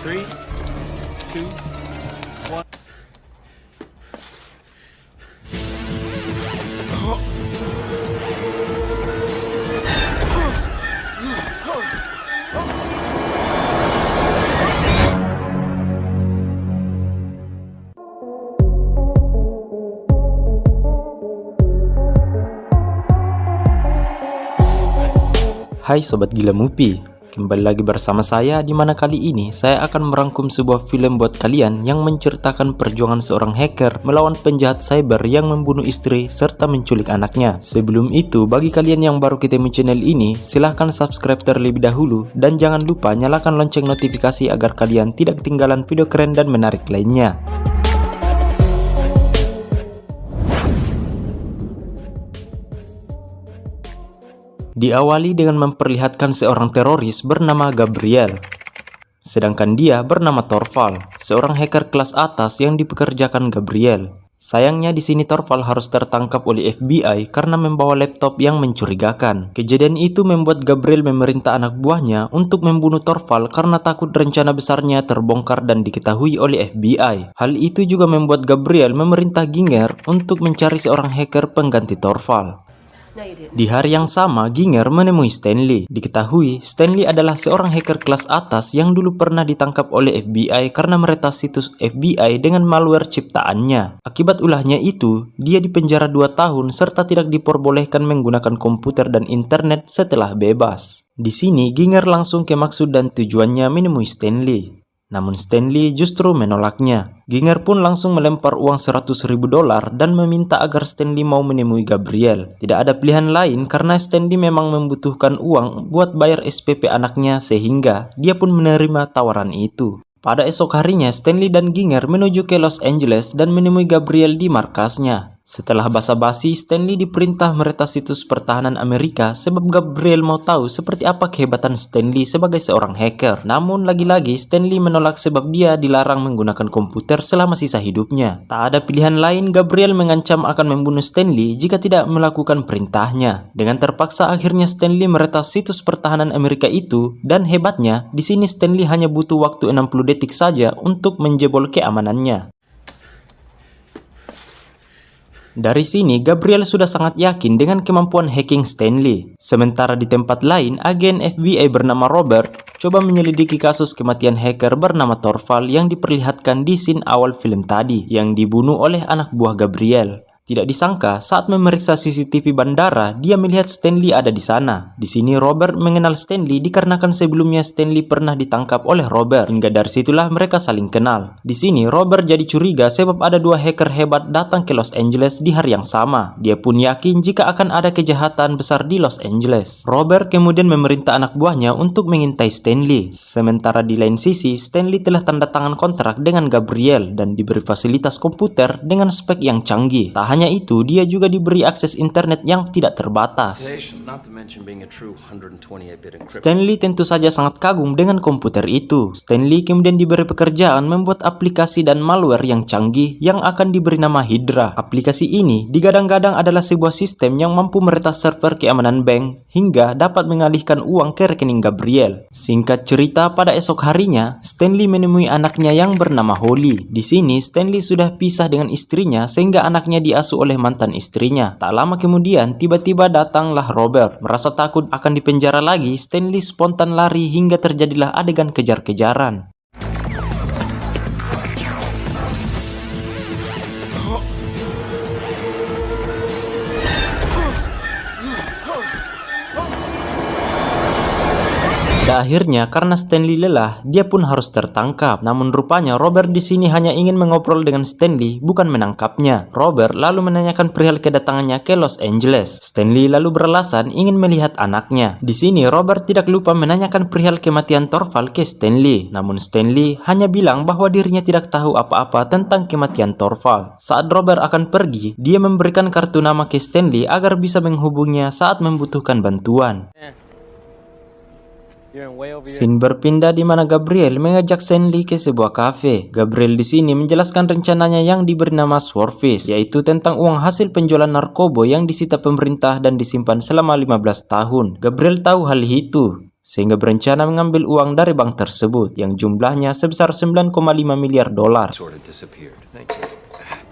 3, 2, 1. Hai Sobat Gila Movie, kembali lagi bersama saya di mana kali ini saya akan merangkum sebuah film buat kalian yang menceritakan perjuangan seorang hacker melawan penjahat cyber yang membunuh istri serta menculik anaknya. Sebelum itu, bagi kalian yang baru ketemu channel ini, silahkan subscribe terlebih dahulu dan jangan lupa nyalakan lonceng notifikasi agar kalian tidak ketinggalan video keren dan menarik lainnya. Diawali dengan memperlihatkan seorang teroris bernama Gabriel. Sedangkan dia bernama Torvald, seorang hacker kelas atas yang dipekerjakan Gabriel. Sayangnya di sini Torvald harus tertangkap oleh FBI karena membawa laptop yang mencurigakan. Kejadian itu membuat Gabriel memerintah anak buahnya untuk membunuh Torvald karena takut rencana besarnya terbongkar dan diketahui oleh FBI. Hal itu juga membuat Gabriel memerintah Ginger untuk mencari seorang hacker pengganti Torvald. Di hari yang sama, Ginger menemui Stanley. Diketahui, Stanley adalah seorang hacker kelas atas yang dulu pernah ditangkap oleh FBI karena meretas situs FBI dengan malware ciptaannya. Akibat ulahnya itu, dia dipenjara 2 tahun serta tidak diperbolehkan menggunakan komputer dan internet setelah bebas. Di sini, Ginger langsung ke maksud dan tujuannya menemui Stanley. Namun Stanley justru menolaknya. Ginger pun langsung melempar uang $100.000 dan meminta agar Stanley mau menemui Gabriel. Tidak ada pilihan lain karena Stanley memang membutuhkan uang buat bayar SPP anaknya sehingga dia pun menerima tawaran itu. Pada esok harinya, Stanley dan Ginger menuju ke Los Angeles dan menemui Gabriel di markasnya. Setelah basa-basi, Stanley diperintah meretas situs pertahanan Amerika sebab Gabriel mau tahu seperti apa kehebatan Stanley sebagai seorang hacker. Namun lagi-lagi Stanley menolak sebab dia dilarang menggunakan komputer selama sisa hidupnya. Tak ada pilihan lain, Gabriel mengancam akan membunuh Stanley jika tidak melakukan perintahnya. Dengan terpaksa akhirnya Stanley meretas situs pertahanan Amerika itu dan hebatnya di sini Stanley hanya butuh waktu 60 detik saja untuk menjebol keamanannya. Dari sini, Gabriel sudah sangat yakin dengan kemampuan hacking Stanley. Sementara di tempat lain, agen FBI bernama Robert coba menyelidiki kasus kematian hacker bernama Torvald yang diperlihatkan di scene awal film tadi, yang dibunuh oleh anak buah Gabriel. Tidak disangka, saat memeriksa CCTV bandara, dia melihat Stanley ada di sana. Di sini Robert mengenal Stanley dikarenakan sebelumnya Stanley pernah ditangkap oleh Robert. Hingga dari situlah mereka saling kenal. Di sini Robert jadi curiga sebab ada 2 hacker hebat datang ke Los Angeles di hari yang sama. Dia pun yakin jika akan ada kejahatan besar di Los Angeles. Robert kemudian memerintah anak buahnya untuk mengintai Stanley. Sementara di lain sisi, Stanley telah tanda tangan kontrak dengan Gabriel dan diberi fasilitas komputer dengan spek yang canggih. Tak hanya itu, dia juga diberi akses internet yang tidak terbatas. Stanley tentu saja sangat kagum dengan komputer itu. Stanley kemudian diberi pekerjaan membuat aplikasi dan malware yang canggih yang akan diberi nama Hydra. Aplikasi ini digadang-gadang adalah sebuah sistem yang mampu meretas server keamanan bank hingga dapat mengalihkan uang ke rekening Gabriel. Singkat cerita, pada esok harinya, Stanley menemui anaknya yang bernama Holly. Di sini, Stanley sudah pisah dengan istrinya sehingga anaknya diasuh oleh mantan istrinya. Tak lama kemudian, tiba-tiba datanglah Robert. Merasa takut akan dipenjara lagi, Stanley spontan lari hingga terjadilah adegan kejar-kejaran. Pada akhirnya, karena Stanley lelah, dia pun harus tertangkap. Namun rupanya Robert di sini hanya ingin mengobrol dengan Stanley, bukan menangkapnya. Robert lalu menanyakan perihal kedatangannya ke Los Angeles. Stanley lalu beralasan ingin melihat anaknya. Di sini Robert tidak lupa menanyakan perihal kematian Torvald ke Stanley. Namun Stanley hanya bilang bahwa dirinya tidak tahu apa-apa tentang kematian Torvald. Saat Robert akan pergi, dia memberikan kartu nama ke Stanley agar bisa menghubunginya saat membutuhkan bantuan. Scene berpindah di mana Gabriel mengajak Stanley ke sebuah kafe. Gabriel di sini menjelaskan rencananya yang diberi nama Swordfish, yaitu tentang uang hasil penjualan narkoba yang disita pemerintah dan disimpan selama 15 tahun. Gabriel tahu hal itu. sehingga berencana mengambil uang dari bank tersebut yang jumlahnya sebesar 9,5 miliar dolar. Sort of disappeared. Thank you.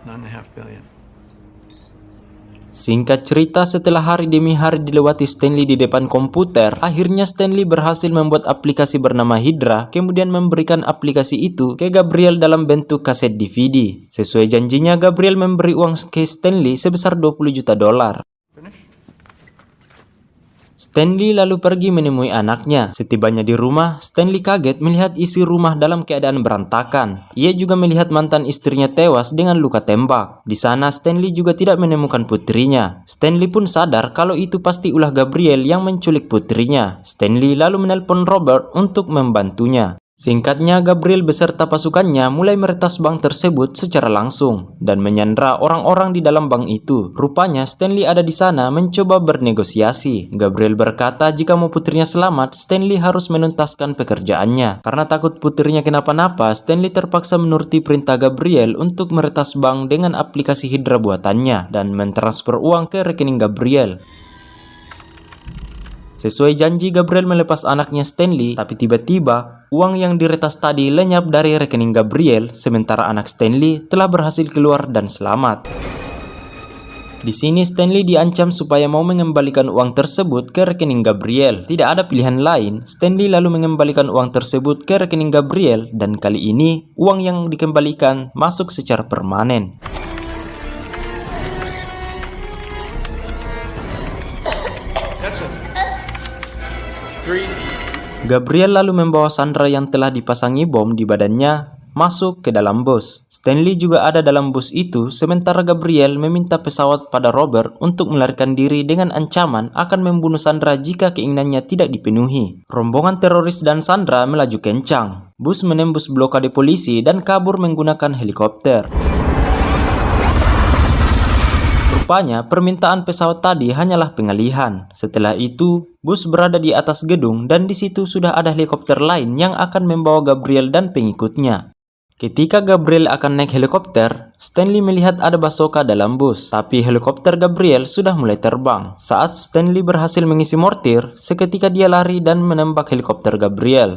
9.5 billion. Singkat cerita, setelah hari demi hari dilewati Stanley di depan komputer, akhirnya Stanley berhasil membuat aplikasi bernama Hydra, kemudian memberikan aplikasi itu ke Gabriel dalam bentuk kaset DVD. Sesuai janjinya, Gabriel memberi uang ke Stanley sebesar 20 juta dolar. Stanley lalu pergi menemui anaknya. Setibanya di rumah, Stanley kaget melihat isi rumah dalam keadaan berantakan. Ia juga melihat mantan istrinya tewas dengan luka tembak. Di sana, Stanley juga tidak menemukan putrinya. Stanley pun sadar kalau itu pasti ulah Gabriel yang menculik putrinya. Stanley lalu menelpon Robert untuk membantunya. Singkatnya, Gabriel beserta pasukannya mulai meretas bank tersebut secara langsung dan menyandra orang-orang di dalam bank itu. Rupanya Stanley ada di sana mencoba bernegosiasi. Gabriel berkata jika mau putrinya selamat, Stanley harus menuntaskan pekerjaannya. Karena takut putrinya kenapa-napa, Stanley terpaksa menuruti perintah Gabriel untuk meretas bank dengan aplikasi Hydra buatannya dan mentransfer uang ke rekening Gabriel. Sesuai janji, Gabriel melepas anaknya Stanley, tapi tiba-tiba uang yang diretas tadi lenyap dari rekening Gabriel, sementara anak Stanley telah berhasil keluar dan selamat. Di sini Stanley diancam supaya mau mengembalikan uang tersebut ke rekening Gabriel. Tidak ada pilihan lain, Stanley lalu mengembalikan uang tersebut ke rekening Gabriel, dan kali ini uang yang dikembalikan masuk secara permanen. Gabriel lalu membawa Sandra yang telah dipasangi bom di badannya masuk ke dalam bus. Stanley juga ada dalam bus itu, sementara Gabriel meminta pesawat pada Robert untuk melarikan diri dengan ancaman akan membunuh Sandra jika keinginannya tidak dipenuhi. Rombongan teroris dan Sandra melaju kencang. Bus menembus blokade polisi dan kabur menggunakan helikopter. Rupanya, permintaan pesawat tadi hanyalah pengalihan. Setelah itu, bus berada di atas gedung dan di situ sudah ada helikopter lain yang akan membawa Gabriel dan pengikutnya. Ketika Gabriel akan naik helikopter, Stanley melihat ada bazooka dalam bus, tapi helikopter Gabriel sudah mulai terbang. Saat Stanley berhasil mengisi mortir, seketika dia lari dan menembak helikopter Gabriel.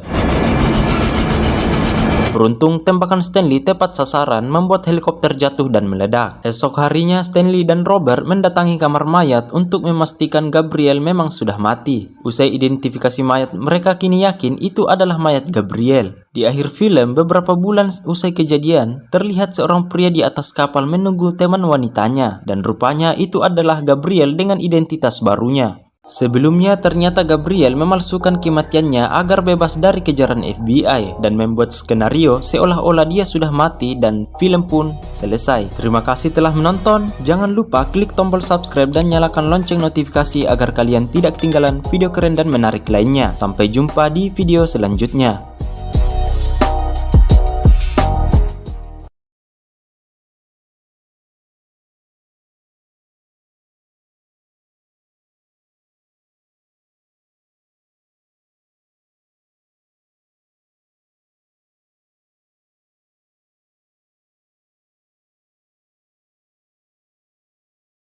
Beruntung, tembakan Stanley tepat sasaran membuat helikopter jatuh dan meledak. Esok harinya, Stanley dan Robert mendatangi kamar mayat untuk memastikan Gabriel memang sudah mati. Usai identifikasi mayat, mereka kini yakin itu adalah mayat Gabriel. Di akhir film, beberapa bulan usai kejadian, terlihat seorang pria di atas kapal menunggu teman wanitanya, dan rupanya itu adalah Gabriel dengan identitas barunya. Sebelumnya ternyata Gabriel memalsukan kematiannya agar bebas dari kejaran FBI dan membuat skenario seolah-olah dia sudah mati dan film pun selesai. Terima kasih telah menonton, jangan lupa klik tombol subscribe dan nyalakan lonceng notifikasi agar kalian tidak ketinggalan video keren dan menarik lainnya. Sampai jumpa di video selanjutnya.